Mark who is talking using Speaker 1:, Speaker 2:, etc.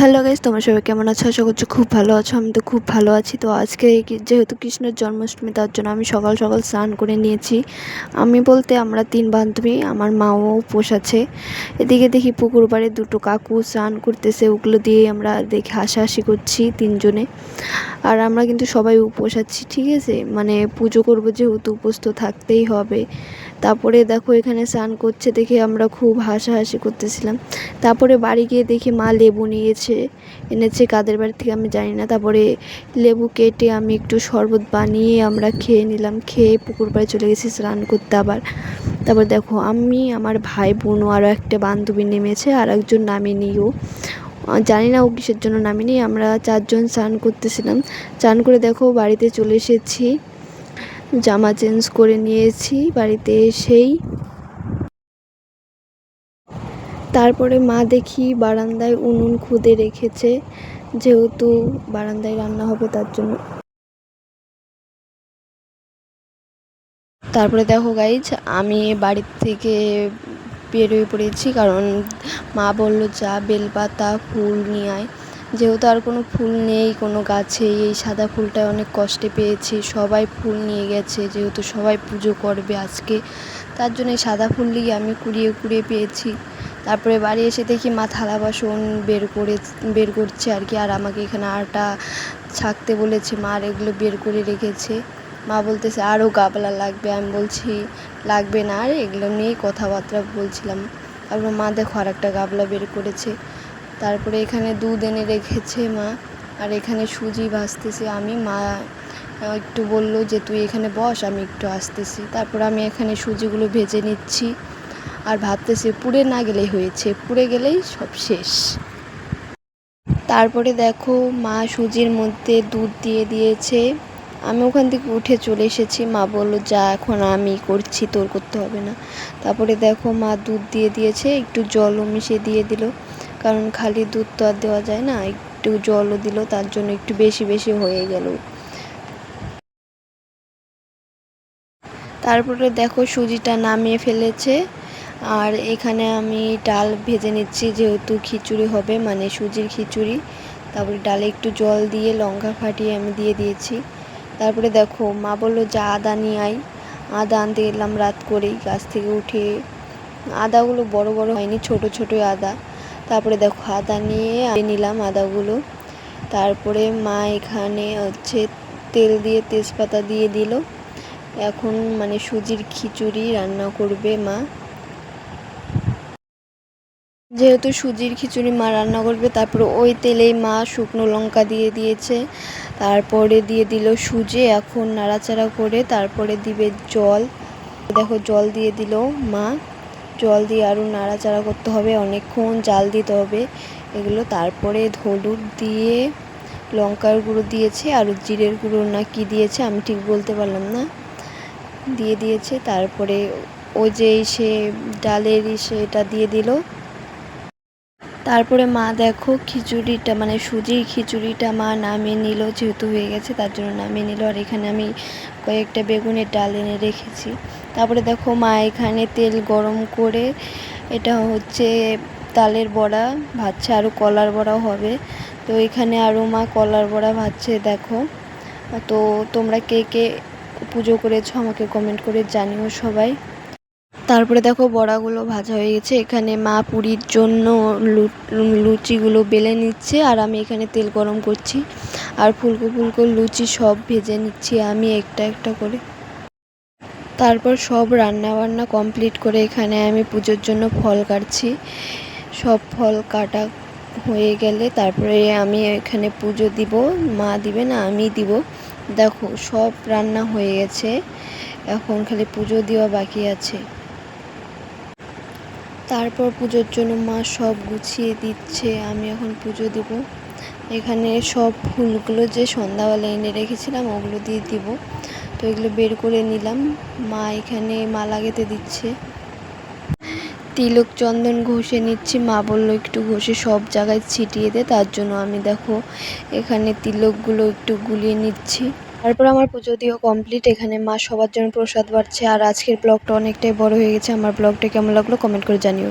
Speaker 1: Hello guys, তোমরা সবাই কেমন আছো? আশা করছি খুব ভালো আছো। আমি তো খুব ভালো আছি। তো আজকে যেহেতু কৃষ্ণের জন্মাষ্টমী, তার জন্য আমি সকাল সকাল স্নান করে নিয়েছি। আমি বলতে আমরা 3 বান্ধবী, আমার মাও উপোস আছে। এদিকে দেখি পুকুর পাড়ে দুটো কাকু স্নান করতেছে, ওগুলো দিয়ে আমরা দেখে হাসাহাসি করছি তিনজনে। আর আমরা কিন্তু সবাই উপোস আছি, ঠিক আছে? মানে পুজো করবো যেহেতু উপোস তো থাকতেই হবে। তারপরে দেখো এখানে স্নান করছে দেখে আমরা খুব হাসাহাসি করতেছিলাম। তারপরে বাড়ি গিয়ে দেখি মা লেবু এনেছে কাদের বাড়ি থেকে আমি জানি না। তারপরে লেবু কেটে আমি একটু শরবত বানিয়ে আমরা খেয়ে নিলাম। খেয়ে পুকুর পাড়ে চলে গেছি স্নান করতে আবার। তারপর দেখো আমি, আমার ভাই বোন, আরও একটা বান্ধবী নেমেছে, আর একজন নামেনিও, জানি না ও কিসের জন্য নামেনি। আমরা 4 জন স্নান করতেছিলাম। স্নান করে দেখো বাড়িতে চলে এসেছি, জামা চেঞ্জ করে নিয়েছি। বাড়িতে এসেই তারপরে মা দেখি বারান্দায় উনুন খুদে রেখেছে, যেহেতু বারান্দায় রান্না হবে তার জন্য। তারপরে দেখো গাইজ, আমি বাড়ির থেকে বেরোয় পড়েছি, কারণ মা বলল যা বেলপাতা ফুল নিয়ে আয়। যেহেতু আর কোনো ফুল নেই কোনো গাছে, এই সাদা ফুলটা অনেক কষ্টে পেয়েছি। সবাই ফুল নিয়ে গেছে, যেহেতু সবাই পুজো করবে আজকে, তার জন্য এই সাদা ফুল নিয়ে আমি কুড়িয়ে কুড়িয়ে পেয়েছি। তারপরে বাড়ি এসে দেখি মা থালা বাসন বের করছে আর কি, আর আমাকে এখানে আটা ছাকতে বলেছে। মা আর এগুলো বের করে রেখেছে। মা বলতেছে আরও গাবলা লাগবে। আমি বলছি লাগবে না, আর এগুলো নিয়েই কথাবার্তা বলছিলাম। তারপর মা দেখো আর একটা গাবলা বের করেছে। তারপরে এখানে দুধ এনে রেখেছে মা, আর এখানে সুজি ভাজতেছি আমি। মা একটু বলল যে তুই এখানে বস, আমি একটু আসতেছি। তারপর আমি এখানে সুজিগুলো ভেজে নিচ্ছি, আর ভাবতেছি পুড়ে না গেলেই হয়েছে, পুড়ে গেলেই সব শেষ। তারপরে দেখো মা সুজির মধ্যে দুধ দিয়ে দিয়েছে। আমি ওখান থেকে উঠে চলে এসেছি। মা বলল যা এখন আমি করছি, তোর করতে হবে না। তারপরে দেখো মা দুধ দিয়ে দিয়েছে, একটু জলও মিশিয়ে দিয়ে দিল, কারণ খালি দুধ তো আর দেওয়া যায় না, একটু জলও দিল, তার জন্য একটু বেশি বেশি হয়ে গেল। তারপরে দেখো সুজিটা নামিয়ে ফেলেছে, আর এখানে আমি ডাল ভেজে নিচ্ছি, যেহেতু খিচুড়ি হবে, মানে সুজির খিচুড়ি। তারপরে ডালে একটু জল দিয়ে লঙ্কা ফাটিয়ে আমি দিয়ে দিয়েছি। তারপরে দেখো মা বললো যা আদা নিয়ে আয়। আদা আনতে গেলাম রাত করেই গাছ থেকে উঠে। আদাগুলো বড় বড় হয়নি, ছোট ছোটোই আদা। তারপরে দেখো আদা নিয়ে নিলাম আদাগুলো। তারপরে মা এখানে তেল দিয়ে তেজপাতা দিয়ে দিল। এখন মানে সুজির খিচুড়ি রান্না করবে মা। যেহেতু সুজির খিচুড়ি মা রান্না করবে, তারপরে ওই তেলেই মা শুকনো লঙ্কা দিয়ে দিয়েছে। তারপরে দিয়ে দিল সুজি। এখন নাড়াচাড়া করে তারপরে দিবে জল। দেখো জল দিয়ে দিল মা। জল দিয়ে আরও নাড়াচাড়া করতে হবে, অনেকক্ষণ জাল দিতে হবে এগুলো। তারপরে হলুদ দিয়ে লঙ্কার গুঁড়ো দিয়েছে, আর জিরের গুঁড়ো না কি দিয়েছে আমি ঠিক বলতে পারলাম না, দিয়ে দিয়েছে। তারপরে ওই যে সে ডালের সেটা দিয়ে দিল। তারপরে মা দেখো খিচুড়িটা, মানে সুজির খিচুড়িটা মা নামিয়ে নিল, যেহেতু হয়ে গেছে তার জন্য নামিয়ে নিল। আর এখানে আমি কয়েকটা বেগুনের ডাল এনে রেখেছি। তারপরে দেখো মা এখানে তেল গরম করে, এটা হচ্ছে তালের বড়া ভাজছে, আরও কলার বড়াও হবে। তো এখানে আরও মা কলার বড়া ভাজছে দেখো। তো তোমরা কে কে পুজো করেছো আমাকে কমেন্ট করে জানিও সবাই। তারপরে দেখো বড়াগুলো ভাজা হয়ে গেছে। এখানে মা পুরীর জন্য লুচিগুলো বেলে নিচ্ছে, আর আমি এখানে তেল গরম করছি, আর ফুলকো ফুলকো লুচি সব ভেজে নিচ্ছি আমি একটা একটা করে। তারপর সব রান্না বান্না কমপ্লিট করে এখানে আমি পুজোর জন্য ফল কাটছি। সব ফল কাটা হয়ে গেলে তারপরে আমি এখানে পুজো দিব। মা দিবে না, আমি দিব। দেখো সব রান্না হয়ে গেছে, এখন খালি পুজো দেওয়া বাকি আছে। তারপর পুজোর জন্য মা সব গুছিয়ে দিচ্ছে, আমি এখন পুজো দিব। এখানে সব ফুলগুলো যে সন্ধ্যাবেলা এনে রেখেছিলাম ওগুলো দিয়ে দিব। তো এগুলো বের করে নিলাম। মা এখানে মালা গেঁথে দিচ্ছে। তিলক চন্দন ঘষে নিচ্ছি। মা বললো একটু ঘষে সব জায়গায় ছিটিয়ে দে, তার জন্য আমি দেখো এখানে তিলকগুলো একটু গুলিয়ে নিচ্ছি। তারপর আমার পুজো দিয়েও কমপ্লিট। এখানে মা সবার জন্য প্রসাদ বাড়ছে। আর আজকের ব্লগটা অনেকটাই বড় হয়ে গেছে। আমার ব্লগটা কেমন লাগলো কমেন্ট করে জানিও।